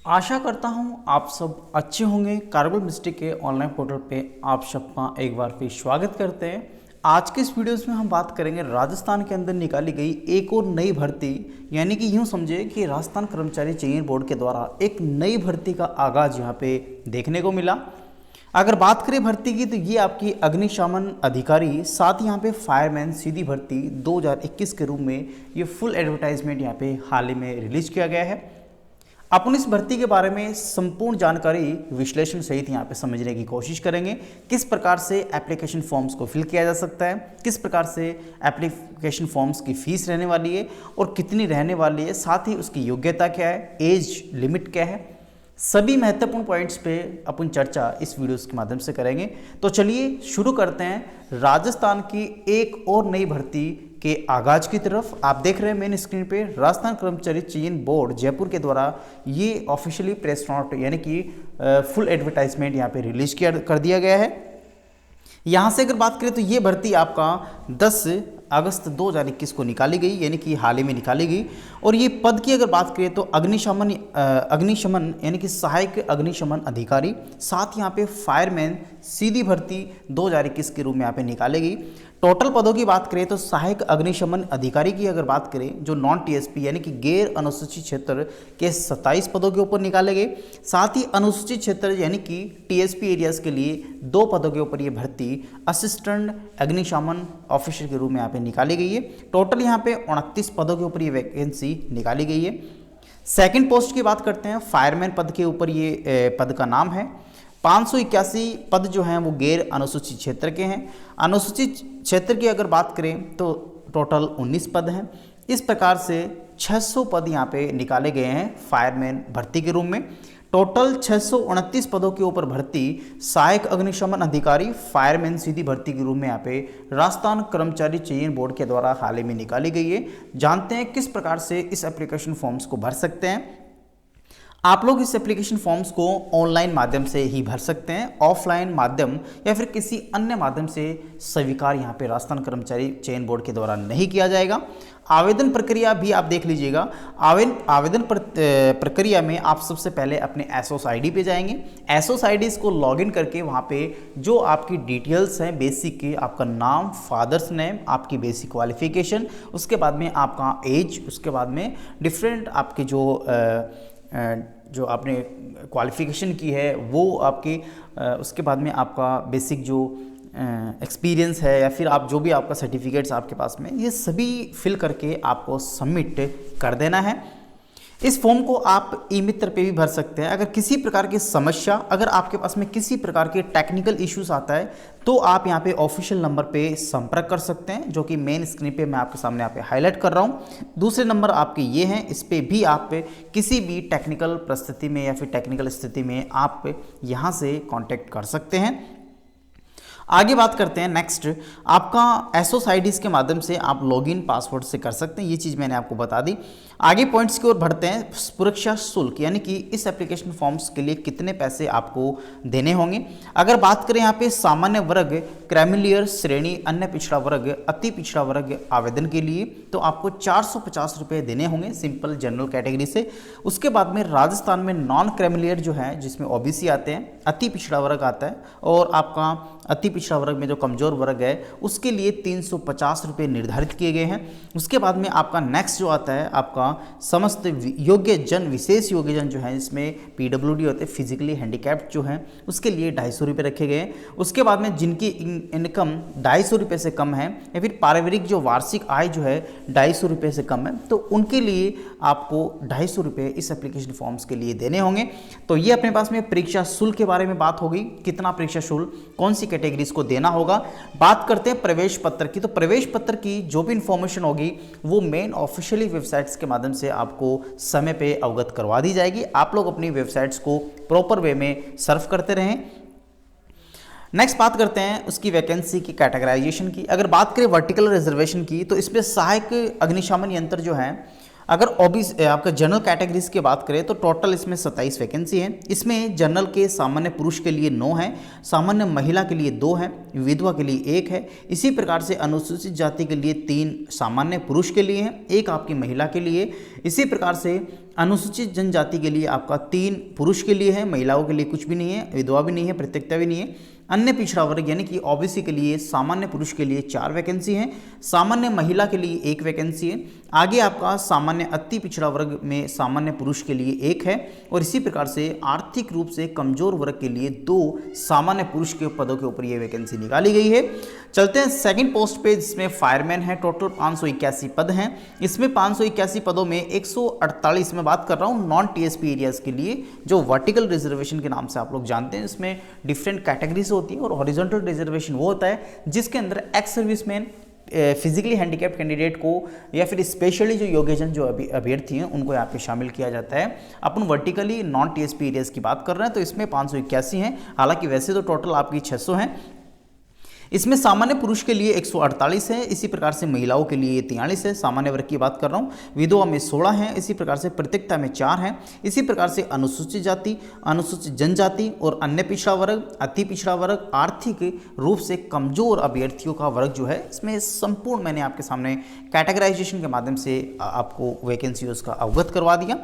आशा करता हूँ आप सब अच्छे होंगे। कार्बल मिस्ट्री के ऑनलाइन पोर्टल पे आप सबका एक बार फिर स्वागत करते हैं। आज के इस वीडियोस में हम बात करेंगे राजस्थान के अंदर निकाली गई एक और नई भर्ती, यानी कि यूँ समझे कि राजस्थान कर्मचारी चयन बोर्ड के द्वारा एक नई भर्ती का आगाज़ यहाँ पे देखने को मिला। अगर बात करें भर्ती की तो ये आपकी अग्निशमन अधिकारी, साथ ही यहाँ पे फायरमैन सीधी भर्ती 2021 के रूप में ये फुल एडवर्टाइजमेंट यहाँ पे हाल ही में रिलीज किया गया है। अपन इस भर्ती के बारे में संपूर्ण जानकारी विश्लेषण सहित यहाँ पे समझने की कोशिश करेंगे। किस प्रकार से एप्लीकेशन फॉर्म्स को फिल किया जा सकता है, किस प्रकार से एप्लीकेशन फॉर्म्स की फीस रहने वाली है और कितनी रहने वाली है, साथ ही उसकी योग्यता क्या है, एज लिमिट क्या है, सभी महत्वपूर्ण पॉइंट्स पे अपन चर्चा इस वीडियोस के माध्यम से करेंगे। तो चलिए शुरू करते हैं राजस्थान की एक और नई भर्ती के आगाज की तरफ। आप देख रहे हैं मेन स्क्रीन पे राजस्थान कर्मचारी चयन बोर्ड जयपुर के द्वारा ये ऑफिशियली प्रेस नोट यानी कि फुल एडवर्टाइजमेंट यहाँ पे रिलीज कर दिया गया है। यहाँ से अगर बात करें तो ये भर्ती आपका 10 अगस्त 2021 को निकाली गई, यानी कि हाल ही में निकाली गई। और ये पद की अगर बात करें तो अग्निशमन यानी कि सहायक अग्निशमन अधिकारी, साथ यहाँ पे फायरमैन सीधी भर्ती 2021 के रूप में यहाँ पे निकाली गई। टोटल पदों की बात करें तो सहायक अग्निशमन अधिकारी की अगर बात करें जो नॉन टीएसपी यानी कि गैर अनुसूचित क्षेत्र के 27 पदों के ऊपर निकाले गए। साथ ही अनुसूचित क्षेत्र यानी कि टीएसपी एरियाज के लिए 2 पदों के ऊपर ये भर्ती असिस्टेंट अग्निशमन ऑफिसर के रूप में यहाँ पे निकाली गई है। टोटल यहाँ पे 29 पदों के ऊपर ये वैकेंसी निकाली गई है। सेकंड पोस्ट की बात करते हैं, फायरमैन पद के ऊपर ये पद का नाम है। 581 पद जो हैं वो गैर अनुसूचित क्षेत्र के हैं। अनुसूचित क्षेत्र की अगर बात करें तो टोटल 19 पद हैं। इस प्रकार से 600 पद यहाँ पे निकाले गए हैं फायरमैन भर्ती के रूप में। टोटल 629 पदों के ऊपर भर्ती सहायक अग्निशमन अधिकारी फायरमैन सीधी भर्ती के रूप में यहाँ पे राजस्थान कर्मचारी चयन बोर्ड के द्वारा हाल ही में निकाली गई है। जानते हैं किस प्रकार से इस एप्लीकेशन फॉर्म्स को भर सकते हैं। आप लोग इस एप्लीकेशन फॉर्म्स को ऑनलाइन माध्यम से ही भर सकते हैं, ऑफलाइन माध्यम या फिर किसी अन्य माध्यम से स्वीकार यहाँ पे राजस्थान कर्मचारी चयन बोर्ड के द्वारा नहीं किया जाएगा। आवेदन प्रक्रिया भी आप देख लीजिएगा। आवेदन प्रक्रिया में आप सबसे पहले अपने एसओस आईडी पे जाएंगे। एसओस आईडी को लॉगिन करके वहाँ पे जो आपकी डिटेल्स हैं बेसिक की, आपका नाम, फादर्स नेम, आपकी बेसिक क्वालिफिकेशन, उसके बाद में आपका एज, उसके बाद में डिफरेंट आपके जो आपने क्वालिफिकेशन की है वो आपकी, उसके बाद में आपका बेसिक जो एक्सपीरियंस है या फिर आप जो भी आपका सर्टिफिकेट्स आपके पास में, ये सभी फिल करके आपको सबमिट कर देना है। इस फॉर्म को आप ई मित्र पे भी भर सकते हैं। अगर किसी प्रकार की समस्या, अगर आपके पास में किसी प्रकार के टेक्निकल इश्यूज आता है तो आप यहाँ पे ऑफिशियल नंबर पे संपर्क कर सकते हैं, जो कि मेन स्क्रीन पे मैं आपके सामने यहाँ पे हाईलाइट कर रहा हूँ। दूसरे नंबर आपके ये हैं, इस पे भी आप किसी भी टेक्निकल परिस्थिति में या फिर टेक्निकल स्थिति में आप यहाँ से कॉन्टेक्ट कर सकते हैं। आगे बात करते हैं नेक्स्ट, आपका एसओस आईडीज के माध्यम से आप लॉगिन पासवर्ड से कर सकते हैं, ये चीज़ मैंने आपको बता दी। आगे पॉइंट्स की ओर बढ़ते हैं। सुरक्षा शुल्क यानी कि इस एप्लीकेशन फॉर्म्स के लिए कितने पैसे आपको देने होंगे। अगर बात करें यहाँ पे सामान्य वर्ग, क्रेमिलियर श्रेणी, अन्य पिछड़ा वर्ग, अति पिछड़ा वर्ग आवेदन के लिए तो आपको 450 रुपये देने होंगे सिंपल जनरल कैटेगरी से। उसके बाद में राजस्थान में नॉन क्रेमिलियर जो है जिसमें ओबीसी आते हैं, अति पिछड़ा वर्ग आता है, और आपका अति पिछड़ा वर्ग में जो कमजोर वर्ग है उसके लिए 350 रुपये निर्धारित किए गए हैं। उसके बाद में आपका नेक्स्ट जो आता है आपका समस्त योग्य जन, विशेष योग्य जन जो है, इसमें पीडब्ल्यूडी होते हैं, फिजिकली हैंडीकैप्ड जो हैं, उसके लिए 250 रुपये रखे गए हैं। उसके बाद में जिनकी इनकम 250 रुपये से कम है या फिर पारिवारिक जो वार्षिक आय जो है 250 रुपये से कम है तो उनके लिए आपको 250 रुपये इस एप्लीकेशन फॉर्म्स के लिए देने होंगे। तो ये अपने पास में परीक्षा शुल्क के बारे में बात हो गई, कितना परीक्षा शुल्क कौन सी कैटेगरीज को देना होगा। बात करते हैं प्रवेश पत्र की। तो प्रवेश पत्र की जो भी इंफॉर्मेशन होगी वो मेन ऑफिशियली वेबसाइट्स के माध्यम से आपको समय पे अवगत करवा दी जाएगी। आप लोग अपनी वेबसाइट्स को प्रॉपर वे में सर्व करते रहें। नेक्स्ट बात करते हैं उसकी वैकेंसी की कैटेगराइजेशन की। अगर बात करें वर्टिकल रिजर्वेशन की तो इसमें सहायक अग्निशमन यंत्र जो है, अगर ओबीसी आपका जनरल कैटेगरीज की बात करें तो टोटल इसमें 27 वैकेंसी है। इसमें जनरल के सामान्य पुरुष के लिए 9 है, सामान्य महिला के लिए 2 है, विधवा के लिए 1 है। इसी प्रकार से अनुसूचित जाति के लिए 3 सामान्य पुरुष के लिए हैं, 1 आपकी महिला के लिए। इसी प्रकार से अनुसूचित जनजाति के लिए आपका 3 पुरुष के लिए है, महिलाओं के लिए कुछ भी नहीं है, विधवा भी नहीं है, पृथकता भी नहीं है। अन्य पिछड़ा वर्ग यानी कि ओबीसी के लिए सामान्य पुरुष के लिए 4 वैकेंसी हैं, सामान्य महिला के लिए 1 वैकेंसी है। आगे आपका सामान्य अति पिछड़ा वर्ग में सामान्य पुरुष के लिए 1 है, और इसी प्रकार से आर्थिक रूप से कमजोर वर्ग के लिए 2 सामान्य पुरुष के पदों के ऊपर ये वैकेंसी निकाली गई है। चलते हैं सेकंड पोस्ट पे, जिसमें फायरमैन है। टोटल 581 पद हैं। इसमें 581 पदों में 148 में बात कर रहा हूँ नॉन टीएसपी एरियाज के लिए, जो वर्टिकल रिजर्वेशन के नाम से आप लोग जानते हैं। इसमें डिफरेंट कैटेगरीज होती है, और हॉरिजॉन्टल रिजर्वेशन वो होता है जिसके अंदर ex serviceman, physically handicapped candidate को या फिर स्पेशली जो योग्यजन जो अभ्यर्थी हैं उनको यहाँ पे शामिल किया जाता है। अपन वर्टिकली नॉन टीएसपी एरियाज की बात कर रहे हैं, तो इसमें 581 हैं। हालांकि वैसे तो टोटल आपकी 600 हैं। इसमें सामान्य पुरुष के लिए 148 है, इसी प्रकार से महिलाओं के लिए 43 है, सामान्य वर्ग की बात कर रहा हूँ। विधवा में 16 है, इसी प्रकार से पृथकता में 4 है। इसी प्रकार से अनुसूचित जाति, अनुसूचित जनजाति और अन्य पिछड़ा वर्ग, अति पिछड़ा वर्ग, आर्थिक रूप से कमजोर अभ्यर्थियों का वर्ग जो है, इसमें संपूर्ण मैंने आपके सामने कैटेगराइजेशन के माध्यम से आपको वैकेंसी उसका अवगत करवा दिया।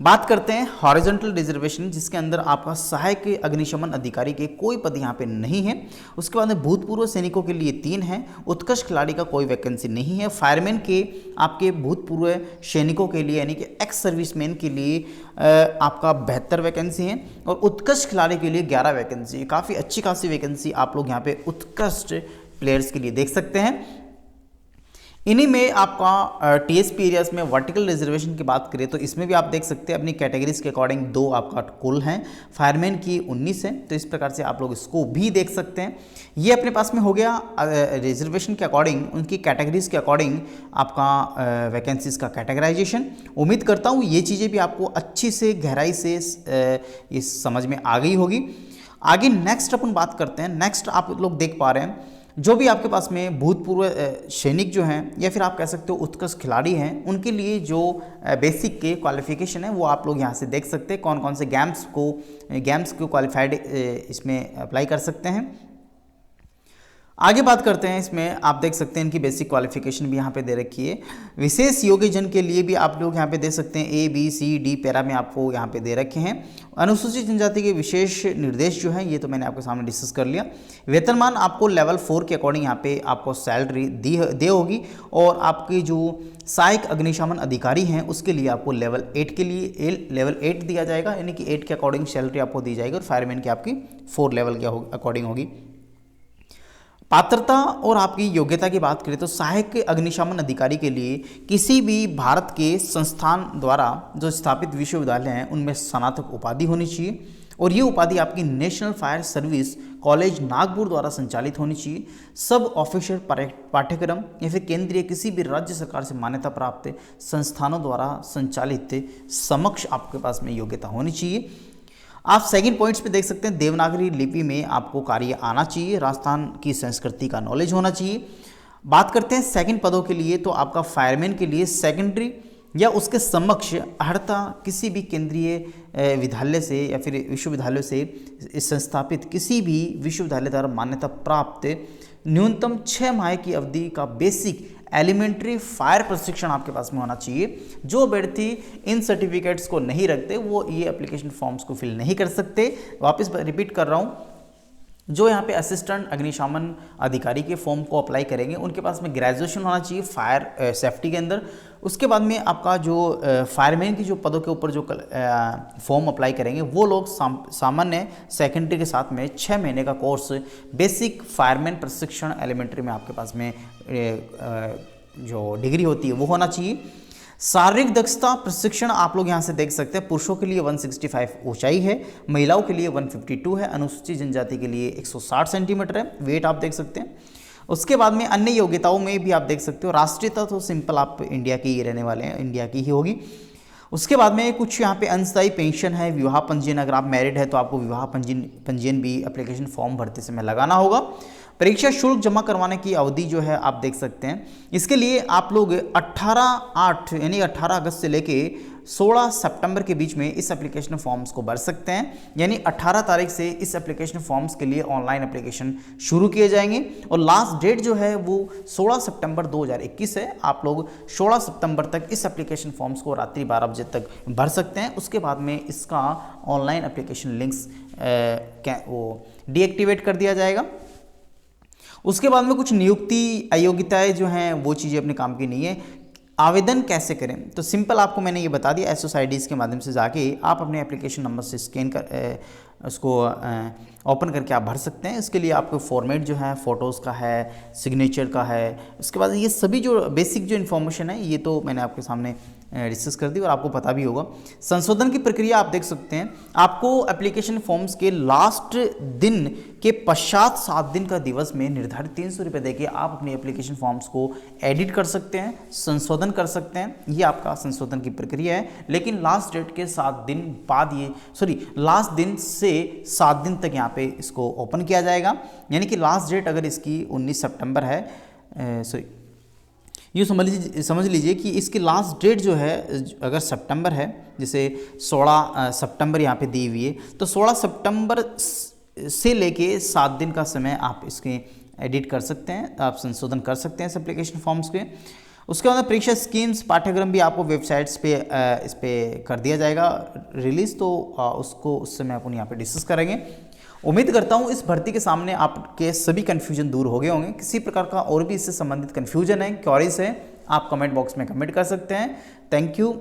बात करते हैं हॉरिजॉन्टल रिजर्वेशन, जिसके अंदर आपका सहायक अग्निशमन अधिकारी के कोई पद यहाँ पे नहीं है। उसके बाद में भूतपूर्व सैनिकों के लिए 3 हैं, उत्कृष्ट खिलाड़ी का कोई वैकेंसी नहीं है। फायरमैन के आपके भूतपूर्व सैनिकों के लिए यानी कि एक्स सर्विसमैन के लिए आपका 72 वैकेंसी है, और उत्कृष्ट खिलाड़ी के लिए 11 वैकेंसी। काफ़ी अच्छी खासी वैकेंसी आप लोग यहाँ पे उत्कृष्ट प्लेयर्स के लिए देख सकते हैं। इन्हीं में आपका टीएसपी एरियाज में वर्टिकल रिजर्वेशन की बात करें तो इसमें भी आप देख सकते हैं अपनी कैटेगरीज के अकॉर्डिंग 2 आपका कुल हैं, फायरमैन की 19 है। तो इस प्रकार से आप लोग इसको भी देख सकते हैं। ये अपने पास में हो गया रिजर्वेशन के अकॉर्डिंग, उनकी कैटेगरीज के अकॉर्डिंग आपका वैकेंसीज का कैटेगराइजेशन। उम्मीद करता हूँ ये चीज़ें भी आपको अच्छी से गहराई से इस समझ में आ गई होगी। आगे नेक्स्ट अपन बात करते हैं। नेक्स्ट आप लोग देख पा रहे हैं जो भी आपके पास में भूतपूर्व सैनिक जो हैं या फिर आप कह सकते हो उत्कृष्ट खिलाड़ी हैं, उनके लिए जो बेसिक के क्वालिफिकेशन है वो आप लोग यहाँ से देख सकते हैं। कौन कौन से गेम्स को क्वालिफाइड इसमें अप्लाई कर सकते हैं। आगे बात करते हैं। इसमें आप देख सकते हैं इनकी बेसिक क्वालिफिकेशन भी यहाँ पे दे रखी है। विशेष योग्यजन के लिए भी आप लोग यहाँ पे दे सकते हैं, A, B, C, D para में आपको यहाँ पे दे रखे हैं। अनुसूचित जनजाति के विशेष निर्देश जो है ये तो मैंने आपके सामने डिस्कस कर लिया। वेतनमान आपको लेवल 4 के अकॉर्डिंग यहाँ पे आपको सैलरी दे होगी, और आपकी जो सहायक अग्निशमन अधिकारी हैं उसके लिए आपको लेवल 8 के लिए लेवल 8 दिया जाएगा, यानी कि 8 के अकॉर्डिंग सैलरी आपको दी जाएगी, और फायरमैन की आपकी 4 लेवल के अकॉर्डिंग होगी। पात्रता और आपकी योग्यता की बात करें तो सहायक अग्निशमन अधिकारी के लिए किसी भी भारत के संस्थान द्वारा जो स्थापित विश्वविद्यालय हैं उनमें स्नातक उपाधि होनी चाहिए, और ये उपाधि आपकी national fire service college Nagpur द्वारा संचालित होनी चाहिए। सब ऑफिसर पाठ्यक्रम या फिर केंद्रीय किसी भी राज्य सरकार से मान्यता प्राप्त संस्थानों द्वारा संचालित समक्ष आपके पास में योग्यता होनी चाहिए। आप सेकंड पॉइंट्स पे देख सकते हैं, देवनागरी लिपि में आपको कार्य आना चाहिए, राजस्थान की संस्कृति का नॉलेज होना चाहिए। बात करते हैं सेकंड पदों के लिए, तो आपका फायरमैन के लिए सेकेंडरी या उसके समक्ष अर्हता किसी भी केंद्रीय विद्यालय से या फिर विश्वविद्यालय से संस्थापित किसी भी विश्वविद्यालय द्वारा मान्यता प्राप्त न्यूनतम 6 माह की अवधि का बेसिक एलिमेंट्री फायर प्रशिक्षण आपके पास में होना चाहिए। जो अभ्यर्थी इन सर्टिफिकेट्स को नहीं रखते वो ये एप्लीकेशन फॉर्म्स को फिल नहीं कर सकते। वापस रिपीट कर रहा हूँ, जो यहाँ पे असिस्टेंट अग्निशमन अधिकारी के फॉर्म को अप्लाई करेंगे उनके पास में ग्रेजुएशन होना चाहिए फायर सेफ्टी के अंदर। उसके बाद में आपका जो फायरमैन की जो पदों के ऊपर जो फॉर्म अप्लाई करेंगे वो लोग सामान्य सेकेंडरी के साथ में 6 महीने का कोर्स बेसिक फायरमैन प्रशिक्षण एलिमेंट्री में आपके पास में जो डिग्री होती है वो होना चाहिए। शारीरिक दक्षता प्रशिक्षण आप लोग यहाँ से देख सकते हैं, पुरुषों के लिए 165 ऊंचाई है, महिलाओं के लिए 152 है, अनुसूचित जनजाति के लिए 160 सेंटीमीटर है, वेट आप देख सकते हैं। उसके बाद में अन्य योग्यताओं में भी आप देख सकते हो, राष्ट्रीयता तो सिंपल आप इंडिया के ही रहने वाले हैं, इंडिया की ही होगी। उसके बाद में कुछ यहाँ पे अस्थायी पेंशन है, विवाह पंजीयन, अगर आप मैरिड है तो आपको विवाह पंजीयन भी एप्लीकेशन फॉर्म भरते समय लगाना होगा। परीक्षा शुल्क जमा करवाने की अवधि जो है आप देख सकते हैं, इसके लिए आप लोग 18/8 यानी 18 अगस्त से लेके 16 सितंबर के बीच में इस एप्लीकेशन फॉर्म्स को भर सकते हैं। यानी 18 तारीख से इस एप्लीकेशन फॉर्म्स के लिए ऑनलाइन एप्लीकेशन शुरू किए जाएंगे और लास्ट डेट जो है वो 16 सितंबर 2021 है। आप लोग 16 सितंबर तक इस एप्लीकेशन फॉर्म्स को रात्रि 12 बजे तक भर सकते हैं। उसके बाद में इसका ऑनलाइन एप्लीकेशन लिंक्स वो डीएक्टिवेट कर दिया जाएगा। उसके बाद में कुछ नियुक्ति अयोग्यताएं जो हैं वो चीज़ें अपने काम की नहीं है। आवेदन कैसे करें, तो सिंपल आपको मैंने ये बता दिया, SSIDs के माध्यम से जाके आप अपने एप्लीकेशन नंबर से स्कैन कर उसको ओपन करके आप भर सकते हैं। इसके लिए आपको फॉर्मेट जो है फ़ोटोज़ का है, सिग्नेचर का है, उसके बाद ये सभी जो बेसिक जो इन्फॉर्मेशन है ये तो मैंने आपके सामने डिस्कस कर दी और आपको पता भी होगा। संशोधन की प्रक्रिया आप देख सकते हैं, आपको एप्लीकेशन फॉर्म्स के लास्ट दिन के पश्चात 7 दिन का दिवस में निर्धारित 300 रुपये देके आप अपनी एप्लीकेशन फॉर्म्स को एडिट कर सकते हैं, संशोधन कर सकते हैं। ये आपका संशोधन की प्रक्रिया है, लेकिन लास्ट डेट के 7 दिन बाद लास्ट दिन से 7 दिन तक यहाँ पे इसको ओपन किया जाएगा। यानी कि लास्ट डेट अगर इसकी 19 सितंबर है, यूँ समझ लीजिए कि इसकी लास्ट डेट जो है अगर सितंबर है, जैसे 16 सितंबर यहाँ पे दी हुई है, तो 16 सितंबर से लेके 7 दिन का समय आप इसके एडिट कर सकते हैं, आप संशोधन कर सकते हैं इस एप्लीकेशन फॉर्म्स के। उसके बाद परीक्षा स्कीम्स पाठ्यक्रम भी आपको वेबसाइट्स पे इस पर कर दिया जाएगा रिलीज़, तो उसको उस समय अपन यहाँ पे डिस्कस करेंगे। उम्मीद करता हूँ इस भर्ती के सामने आपके सभी कन्फ्यूजन दूर हो गए होंगे। किसी प्रकार का और भी इससे संबंधित कन्फ्यूजन है, क्वेरीज है, आप कमेंट बॉक्स में कमेंट कर सकते हैं। Thank you.